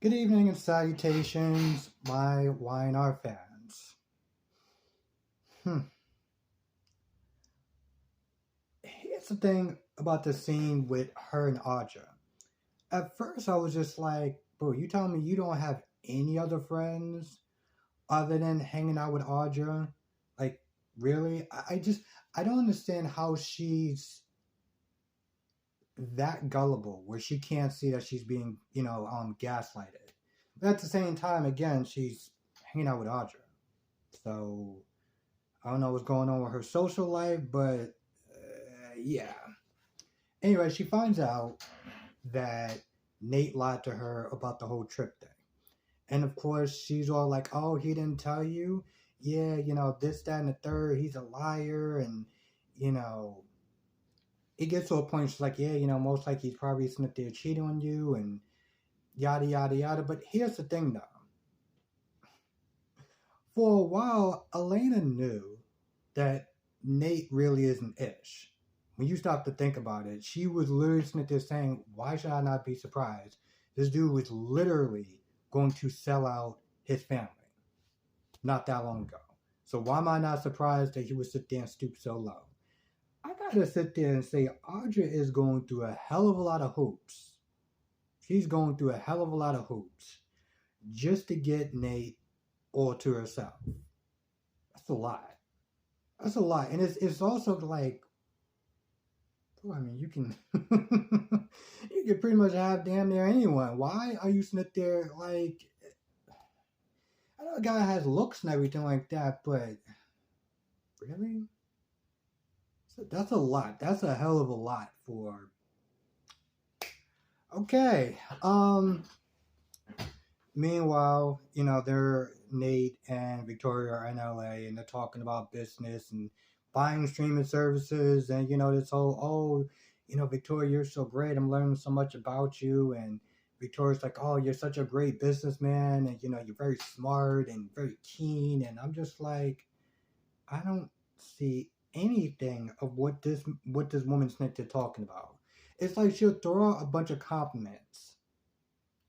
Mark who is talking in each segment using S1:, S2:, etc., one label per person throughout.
S1: Good evening and salutations, my YNR fans. Hmm. Here's the thing about the scene with her and Audra. At first, I was just like, bro, you telling me you don't have any other friends other than hanging out with Audra? Like, really? I don't understand how she's that gullible where she can't see that she's being, gaslighted. But at the same time, again, she's hanging out with Audra. So I don't know what's going on with her social life, but yeah. Anyway, she finds out that Nate lied to her about the whole trip thing. And of course, she's all like, oh, he didn't tell you? Yeah, this, that, and the third, he's a liar. And, you know, it gets to a point, she's like, yeah, most likely he's probably sitting there cheating on you and yada, yada, yada. But here's the thing, though. For a while, Elena knew that Nate really isn't ish. When you stop to think about it, she was literally sitting there saying, why should I not be surprised? This dude was literally going to sell out his family not that long ago. So why am I not surprised that he would sit there and stoop so low? I gotta sit there and say, Audra is going through a hell of a lot of hoops. She's going through a hell of a lot of hoops just to get Nate all to herself. That's a lot. That's a lot. And it's also like, I mean, you can you can pretty much have damn near anyone. Why are you sitting there like? I know a guy has looks and everything like that, but really, so that's a lot. That's a hell of a lot for. Okay. Meanwhile, they're Nate and Victoria are in LA and they're talking about business and buying streaming services and this whole Victoria, you're so great. I'm learning so much about you. And Victoria's like, oh, you're such a great businessman and you're very smart and very keen. And I'm just like, I don't see anything of what this woman's Nick talking about. It's like she'll throw out a bunch of compliments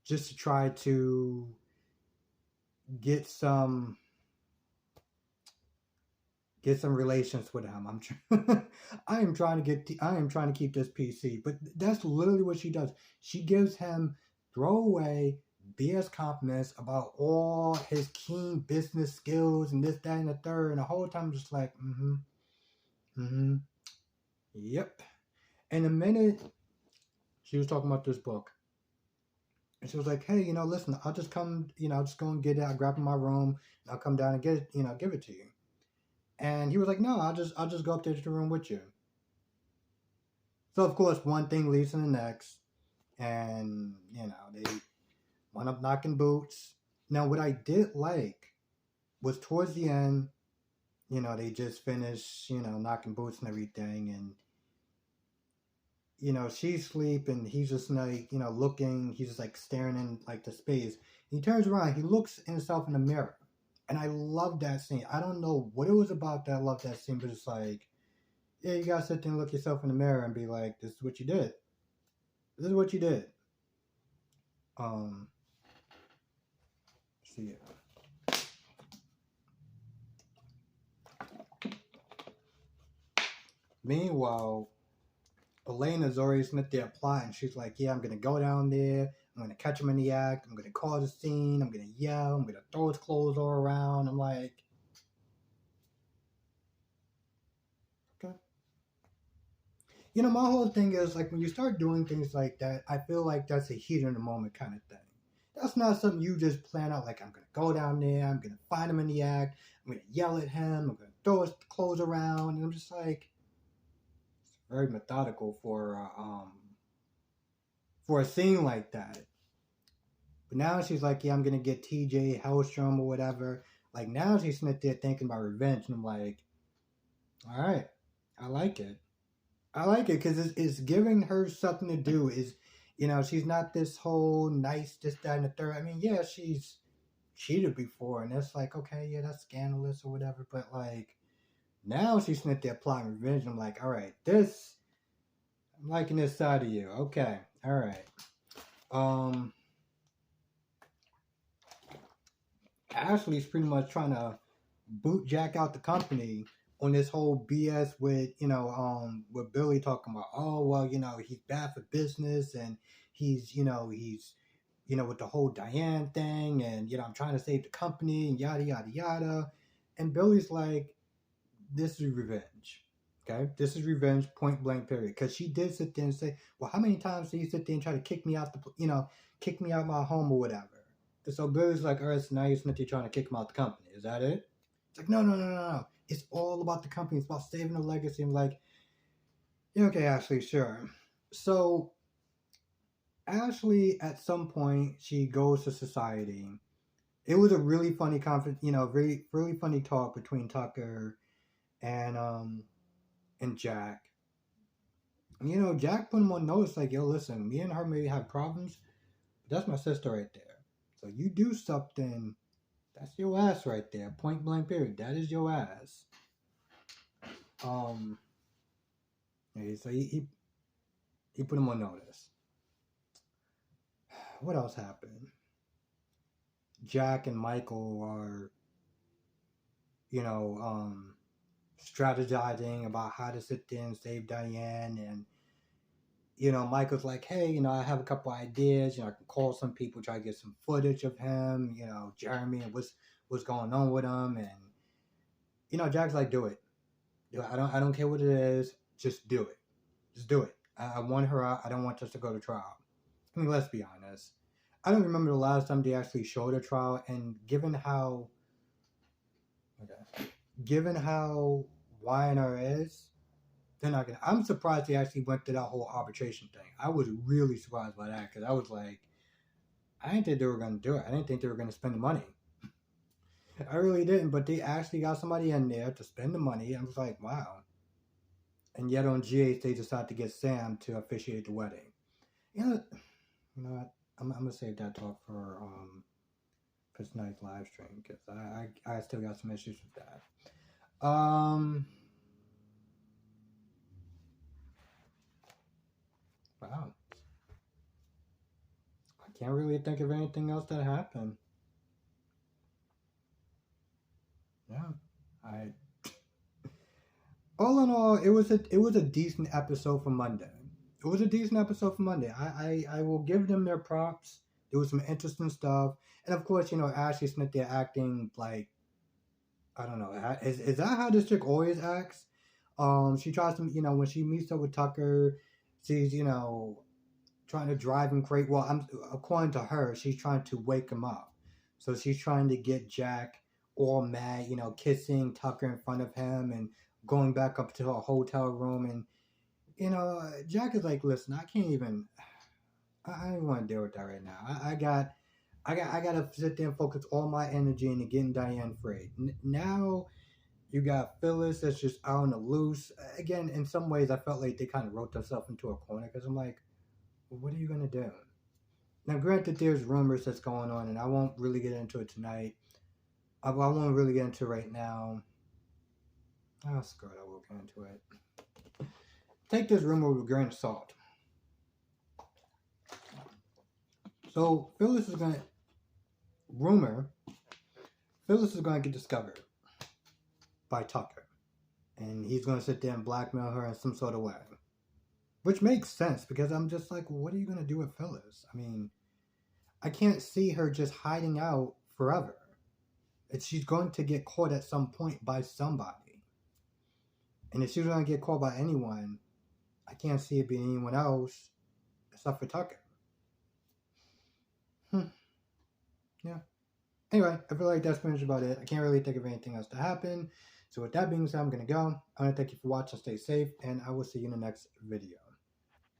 S1: just to try to get some relations with him. I am trying to keep this PC, but that's literally what she does. She gives him throwaway BS compliments about all his keen business skills and this, that, and the third, and the whole time I'm just like, yep. And the minute she was talking about this book, and she was like, hey, listen, I'll just come, I'll just go and get it. I'll grab it in my room, and I'll come down and get it, give it to you. And he was like, no, I'll just go up there to the room with you. So of course one thing leads to the next. And they wound up knocking boots. Now what I did like was towards the end, they just finished, knocking boots and everything, and she's sleeping, he's just like, looking, he's just like staring in like the space. He turns around, he looks himself in the mirror. And I love that scene. I don't know what it was about that I love that scene, but it's like, yeah, you gotta sit there and look yourself in the mirror and be like, this is what you did. This is what you did. So yeah. Meanwhile, Elena's already sitting there plotting. She's like, yeah, I'm gonna go down there, I'm gonna catch him in the act, I'm gonna cause a scene, I'm gonna yell, I'm gonna throw his clothes all around. I'm like, okay. My whole thing is like when you start doing things like that, I feel like that's a heat in the moment kind of thing. That's not something you just plan out. Like, I'm gonna go down there, I'm gonna find him in the act, I'm gonna yell at him, I'm gonna throw his clothes around, and I'm just like, it's very methodical for a scene like that. But now she's like, yeah, I'm gonna get TJ Hellstrom or whatever. Like now she's sitting there thinking about revenge, and I'm like, all right, I like it. I like it because it's giving her something to do. Is she's not this whole nice this, that, and the third. I mean, yeah, she's cheated before, and it's like, okay, yeah, that's scandalous or whatever. But like now she's sitting there plotting revenge. I'm like, all right, I'm liking this side of you. Okay, all right. Ashley's pretty much trying to boot Jack out the company on this whole BS with, with Billy talking about, oh, well, he's bad for business and he's with the whole Diane thing and, I'm trying to save the company and yada, yada, yada. And Billy's like, this is revenge. Okay? This is revenge, point blank, period. Because she did sit there and say, well, how many times did you sit there and try to kick me out kick me out my home or whatever? So Billy's like, all right, so now you're trying to kick him out the company. Is that it? It's like, no, no, no, no, no. It's all about the company. It's about saving the legacy. I'm like, yeah, okay, Ashley, sure. So Ashley, at some point, she goes to society. It was a really funny really, really funny talk between Tucker and Jack. Jack put him on notice, like, yo, listen, me and her maybe have problems, but that's my sister right there. So you do something, that's your ass right there. Point blank period. That is your ass. So he put him on notice. What else happened? Jack and Michael are, strategizing about how to sit there and save Diane. And, Michael's like, hey, I have a couple ideas. I can call some people, try to get some footage of him, Jeremy, and what's going on with him. And, Jack's like, do it. I don't care what it is. Just do it. Just do it. I want her out. I don't want us to go to trial. I mean, let's be honest. I don't remember the last time they actually showed a trial, and given how YNR is, they're not gonna. I'm surprised they actually went through that whole arbitration thing. I was really surprised by that because I was like, I didn't think they were gonna do it. I didn't think they were gonna spend the money. I really didn't, but they actually got somebody in there to spend the money. I was like, wow. And yet on GH, they decided to get Sam to officiate the wedding. You know what? I'm gonna save that talk for tonight's live stream because I still got some issues with that. Wow. I can't really think of anything else that happened. Yeah. All in all, it was a decent episode for Monday. It was a decent episode for Monday. I will give them their props. There was some interesting stuff. And of course, Ashley Smith, they're acting like, I don't know. Is that how this chick always acts? She tries to, when she meets up with Tucker, she's, trying to drive him crazy. Well, according to her, she's trying to wake him up. So she's trying to get Jack all mad, kissing Tucker in front of him and going back up to a hotel room. And, Jack is like, listen, I can't even, I don't want to deal with that right now. I got to sit there and focus all my energy into getting Diane free. Now you got Phyllis that's just out on the loose. Again, in some ways, I felt like they kind of wrote themselves into a corner because I'm like, well, what are you going to do? Now, granted, there's rumors that's going on, and I won't really get into it tonight. I won't really get into it right now. Oh, screw it, I will get into it. Take this rumor with a grain of salt. So, Phyllis is going to get discovered by Tucker. And he's going to sit there and blackmail her in some sort of way. Which makes sense, because I'm just like, well, what are you going to do with Phyllis? I mean, I can't see her just hiding out forever. She's going to get caught at some point by somebody. And if she's going to get caught by anyone, I can't see it being anyone else except for Tucker. Yeah. Anyway, I feel like that's pretty much about it. I can't really think of anything else to happen. So with that being said, I'm going to go. I want to thank you for watching. Stay safe, and I will see you in the next video.